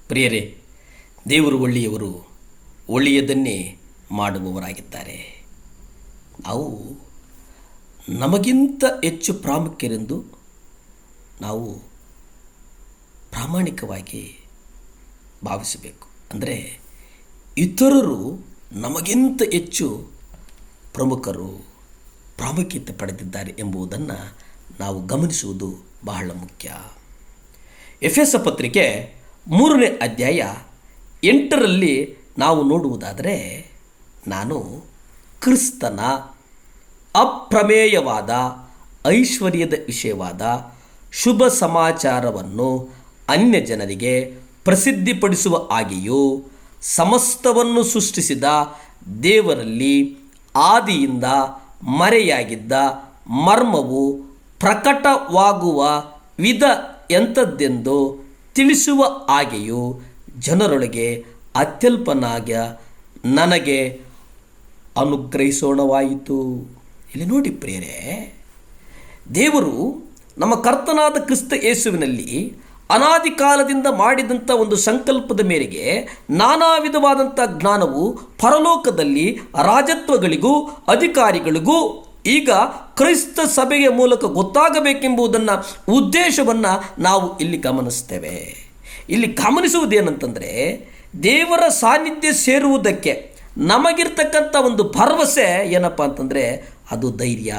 ಪ್ರಿಯರೇ, ದೇವರು ಒಳ್ಳೆಯವರು, ಒಳ್ಳೆಯದನ್ನೇ ಮಾಡುವವರಾಗಿದ್ದಾರೆ. ನಾವು ನಮಗಿಂತ ಹೆಚ್ಚು ಪ್ರಾಮುಖ್ಯರೆಂದು ನಾವು ಪ್ರಾಮಾಣಿಕವಾಗಿ ಭಾವಿಸಬೇಕು. ಅಂದರೆ ಇತರರು ನಮಗಿಂತ ಹೆಚ್ಚು ಪ್ರಮುಖರು, ಪ್ರಾಮುಖ್ಯತೆ ಪಡೆದಿದ್ದಾರೆ ಎಂಬುದನ್ನು ನಾವು ಗಮನಿಸುವುದು ಬಹಳ ಮುಖ್ಯ. ಎಫೆಸ ಪತ್ರಿಕೆ 3ನೇ ಅಧ್ಯಾಯ 8ರಲ್ಲಿ ನಾವು ನೋಡುವುದಾದರೆ, ನಾನು ಕ್ರಿಸ್ತನ ಅಪ್ರಮೇಯವಾದ ಐಶ್ವರ್ಯದ ವಿಷಯವಾದ ಶುಭ ಸಮಾಚಾರವನ್ನು ಅನ್ಯ ಜನರಿಗೆ ಪ್ರಸಿದ್ಧಿಪಡಿಸುವ ಹಾಗೆಯೂ ಸಮಸ್ತವನ್ನು ಸೃಷ್ಟಿಸಿದ ದೇವರಲ್ಲಿ ಆದಿಯಿಂದ ಮರೆಯಾಗಿದ್ದ ಮರ್ಮವು ಪ್ರಕಟವಾಗುವ ವಿಧ ಎಂಥದ್ದೆಂದು ತಿಳಿಸುವ ಹಾಗೆಯೂ ಜನರೊಳಗೆ ಅತ್ಯಲ್ಪನಾಗ ನನಗೆ ಅನುಗ್ರಹಿಸೋಣವಾಯಿತು. ಇಲ್ಲಿ ನೋಡಿ ಪ್ರಿಯರೇ, ದೇವರು ನಮ್ಮ ಕರ್ತನಾದ ಕ್ರಿಸ್ತ ಯೇಸುವಿನಲ್ಲಿ ಅನಾದಿ ಕಾಲದಿಂದ ಮಾಡಿದಂಥ ಒಂದು ಸಂಕಲ್ಪದ ಮೇರೆಗೆ ನಾನಾ ವಿಧವಾದಂಥ ಜ್ಞಾನವು ಪರಲೋಕದಲ್ಲಿ ರಾಜತ್ವಗಳಿಗೂ ಅಧಿಕಾರಿಗಳಿಗೂ ಈಗ ಕ್ರೈಸ್ತ ಸಭೆಯ ಮೂಲಕ ಗೊತ್ತಾಗಬೇಕೆಂಬುದನ್ನು ಉದ್ದೇಶವನ್ನು ನಾವು ಇಲ್ಲಿ ಗಮನಿಸ್ತೇವೆ. ಇಲ್ಲಿ ಗಮನಿಸುವುದೇನಂತಂದರೆ, ದೇವರ ಸಾನ್ನಿಧ್ಯ ಸೇರುವುದಕ್ಕೆ ನಮಗಿರ್ತಕ್ಕಂಥ ಒಂದು ಭರವಸೆ ಏನಪ್ಪ ಅಂತಂದರೆ ಅದು ಧೈರ್ಯ.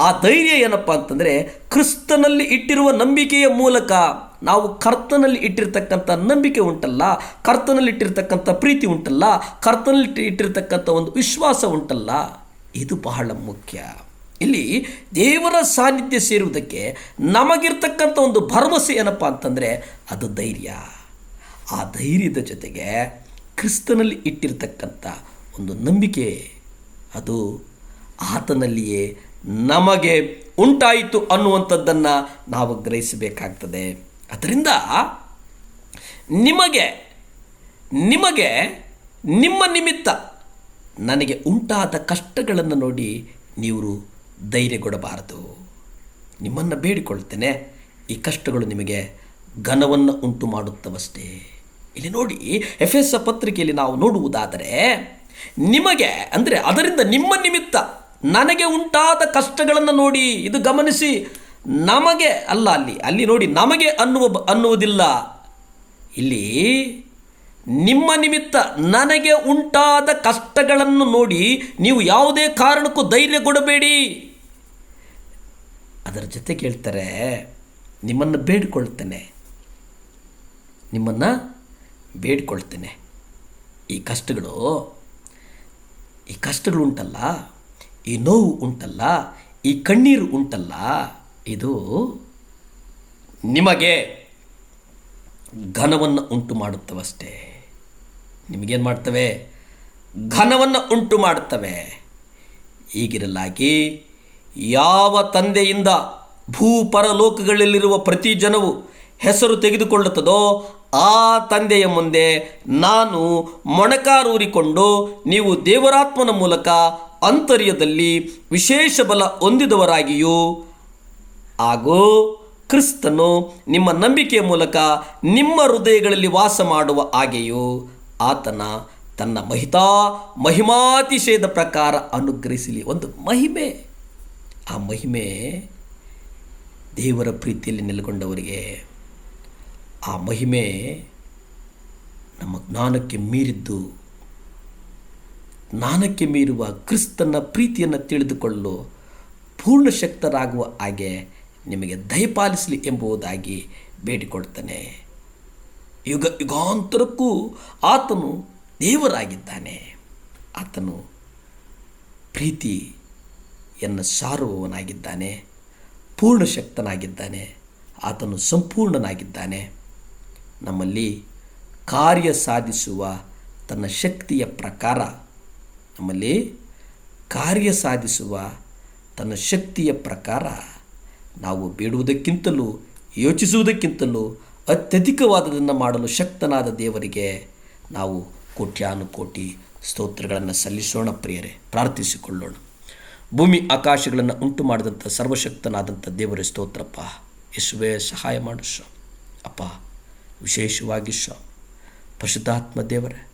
ಆ ಧೈರ್ಯ ಏನಪ್ಪ ಅಂತಂದರೆ, ಕ್ರಿಸ್ತನಲ್ಲಿ ಇಟ್ಟಿರುವ ನಂಬಿಕೆಯ ಮೂಲಕ ನಾವು ಕರ್ತನಲ್ಲಿ ಇಟ್ಟಿರ್ತಕ್ಕಂಥ ನಂಬಿಕೆ ಉಂಟಲ್ಲ, ಕರ್ತನಲ್ಲಿ ಇಟ್ಟಿರ್ತಕ್ಕಂಥ ಪ್ರೀತಿ ಉಂಟಲ್ಲ, ಕರ್ತನಲ್ಲಿ ಇಟ್ಟಿರ್ತಕ್ಕಂಥ ಒಂದು ವಿಶ್ವಾಸ ಉಂಟಲ್ಲ, ಇದು ಬಹಳ ಮುಖ್ಯ. ಇಲ್ಲಿ ದೇವರ ಸಾನ್ನಿಧ್ಯ ಸೇರುವುದಕ್ಕೆ ನಮಗಿರ್ತಕ್ಕಂಥ ಒಂದು ಭರವಸೆ ಏನಪ್ಪ ಅಂತಂದರೆ ಅದು ಧೈರ್ಯ. ಆ ಧೈರ್ಯದ ಜೊತೆಗೆ ಕ್ರಿಸ್ತನಲ್ಲಿ ಇಟ್ಟಿರ್ತಕ್ಕಂಥ ಒಂದು ನಂಬಿಕೆ, ಅದು ಆತನಲ್ಲಿಯೇ ನಮಗೆ ಉಂಟಾಯಿತು ಅನ್ನುವಂಥದ್ದನ್ನು ನಾವು ಗ್ರಹಿಸಬೇಕಾಗ್ತದೆ. ಅದರಿಂದ ನಿಮಗೆ ನಿಮ್ಮ ನಿಮಿತ್ತ ನನಗೆ ಉಂಟಾದ ಕಷ್ಟಗಳನ್ನು ನೋಡಿ ನೀವು ಧೈರ್ಯಗೊಡಬಾರದು. ನಿಮ್ಮನ್ನು ಬೇಡಿಕೊಳ್ತೇನೆ, ಈ ಕಷ್ಟಗಳು ನಿಮಗೆ ಘನವನ್ನು ಉಂಟು ಮಾಡುತ್ತವಷ್ಟೇ. ಇಲ್ಲಿ ನೋಡಿ, ಎಫೆಸ ಪತ್ರಿಕೆಯಲ್ಲಿ ನಾವು ನೋಡುವುದಾದರೆ, ನಿಮಗೆ ಅಂದರೆ ಅದರಿಂದ ನಿಮ್ಮ ನಿಮಿತ್ತ ನನಗೆ ಉಂಟಾದ ಕಷ್ಟಗಳನ್ನು ನೋಡಿ, ಇದು ಗಮನಿಸಿ, ನಮಗೆ ಅಲ್ಲ, ಅಲ್ಲಿ ನೋಡಿ, ನಮಗೆ ಅನ್ನುವುದಿಲ್ಲ. ಇಲ್ಲಿ ನಿಮ್ಮ ನಿಮಿತ್ತ ನನಗೆ ಉಂಟಾದ ಕಷ್ಟಗಳನ್ನು ನೋಡಿ ನೀವು ಯಾವುದೇ ಕಾರಣಕ್ಕೂ ಧೈರ್ಯಗೊಡಬೇಡಿ. ಅದರ ಜೊತೆ ಕೇಳ್ತಾರೆ, ನಿಮ್ಮನ್ನು ಬೇಡಿಕೊಳ್ತೇನೆ, ಈ ಕಷ್ಟಗಳು ಉಂಟಲ್ಲ, ಈ ನೋವು ಉಂಟಲ್ಲ, ಈ ಕಣ್ಣೀರು ಉಂಟಲ್ಲ, ಇದು ನಿಮಗೆ ಘನವನ್ನು ಉಂಟು ಮಾಡುತ್ತವಷ್ಟೇ. ನಿಮಗೇನು ಮಾಡ್ತವೆ? ಘನವನ್ನು ಉಂಟು ಮಾಡುತ್ತವೆ. ಹೀಗಿರಲಾಗಿ ಯಾವ ತಂದೆಯಿಂದ ಭೂಪರಲೋಕಗಳಲ್ಲಿರುವ ಪ್ರತಿ ಜನವು ಹೆಸರು ತೆಗೆದುಕೊಳ್ಳುತ್ತದೋ ಆ ತಂದೆಯ ಮುಂದೆ ನಾನು ಮೊಣಕಾರೂರಿಕೊಂಡು, ನೀವು ದೇವರಾತ್ಮನ ಮೂಲಕ ಅಂತರ್ಯದಲ್ಲಿ ವಿಶೇಷ ಬಲ ಹೊಂದಿದವರಾಗಿಯೂ ಹಾಗೂ ಕ್ರಿಸ್ತನು ನಿಮ್ಮ ನಂಬಿಕೆಯ ಮೂಲಕ ನಿಮ್ಮ ಹೃದಯಗಳಲ್ಲಿ ವಾಸ ಮಾಡುವ ಹಾಗೆಯೂ ಆತನ ತನ್ನ ಮಹಿಮಾತಿಶಯದ ಪ್ರಕಾರ ಅನುಗ್ರಹಿಸಲಿ. ಒಂದು ಮಹಿಮೆ, ಆ ಮಹಿಮೆ ದೇವರ ಪ್ರೀತಿಯಲ್ಲಿ ನೆಲೆಗೊಂಡವರಿಗೆ, ಆ ಮಹಿಮೆ ನಮ್ಮ ಜ್ಞಾನಕ್ಕೆ ಮೀರುವ ಕ್ರಿಸ್ತನ ಪ್ರೀತಿಯನ್ನು ತಿಳಿದುಕೊಳ್ಳಲು ಪೂರ್ಣ ಶಕ್ತರಾಗುವ ಹಾಗೆ ನಿಮಗೆ ದಯಪಾಲಿಸಲಿ ಎಂಬುದಾಗಿ ಬೇಡಿಕೊಳ್ತಾನೆ. ಯುಗಾಂತರಕ್ಕೂ ಆತನು ದೇವರಾಗಿದ್ದಾನೆ. ಆತನು ಪ್ರೀತಿಯನ್ನು ಸಾರುವವನಾಗಿದ್ದಾನೆ, ಪೂರ್ಣ ಶಕ್ತನಾಗಿದ್ದಾನೆ, ಆತನು ಸಂಪೂರ್ಣನಾಗಿದ್ದಾನೆ. ನಮ್ಮಲ್ಲಿ ಕಾರ್ಯ ಸಾಧಿಸುವ ತನ್ನ ಶಕ್ತಿಯ ಪ್ರಕಾರ ನಾವು ಬೇಡುವುದಕ್ಕಿಂತಲೂ ಯೋಚಿಸುವುದಕ್ಕಿಂತಲೂ ಅತ್ಯಧಿಕವಾದದನ್ನು ಮಾಡಲು ಶಕ್ತನಾದ ದೇವರಿಗೆ ನಾವು ಕೋಟ್ಯಾನುಕೋಟಿ ಸ್ತೋತ್ರಗಳನ್ನು ಸಲ್ಲಿಸೋಣ. ಪ್ರಿಯರೇ, ಪ್ರಾರ್ಥಿಸಿಕೊಳ್ಳೋಣ. ಭೂಮಿ ಆಕಾಶಗಳನ್ನು ಉಂಟು ಮಾಡಿದಂಥ ಸರ್ವಶಕ್ತನಾದಂಥ ದೇವರೇ ಸ್ತೋತ್ರಪ್ಪ. ಯೇಸುವೇ, ಸಹಾಯ ಮಾಡು ಅಪ್ಪ, ವಿಶೇಷವಾಗಿ ಪರಿಶುದ್ಧಾತ್ಮ ದೇವರೇ,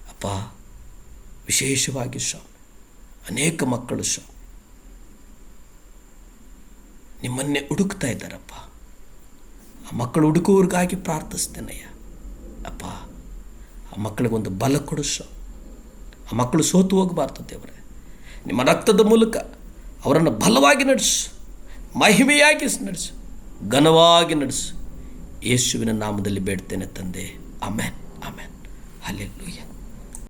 ಅಪ್ಪ, ವಿಶೇಷವಾಗಿ ಸ್ವಾಮಿ ಅನೇಕ ಮಕ್ಕಳು ಸ್ವಾಮಿ ನಿಮ್ಮನ್ನೇ ಹುಡುಕ್ತಾ ಇದ್ದಾರಪ್ಪ. ಆ ಮಕ್ಕಳು ಹುಡುಕುವವ್ರಿಗಾಗಿ ಪ್ರಾರ್ಥಿಸ್ತೇನಯ್ಯ ಅಪ್ಪ. ಆ ಮಕ್ಕಳಿಗೊಂದು ಬಲ ಕೊಡು ಸ್ವಾಮಿ. ಆ ಮಕ್ಕಳು ಸೋತು ಹೋಗಬಾರ್ದು ದೇವರೇ. ನಿಮ್ಮ ರಕ್ತದ ಮೂಲಕ ಅವರನ್ನು ಬಲವಾಗಿ ನಡೆಸು, ಮಹಿಮೆಯಾಗಿ ನಡೆಸು, ಘನವಾಗಿ ನಡೆಸು. ಯೇಸುವಿನ ನಾಮದಲ್ಲಿ ಬೇಡ್ತೇನೆ ತಂದೆ. Amen, amen. ಹಲ್ಲೆಲೂಯಾ.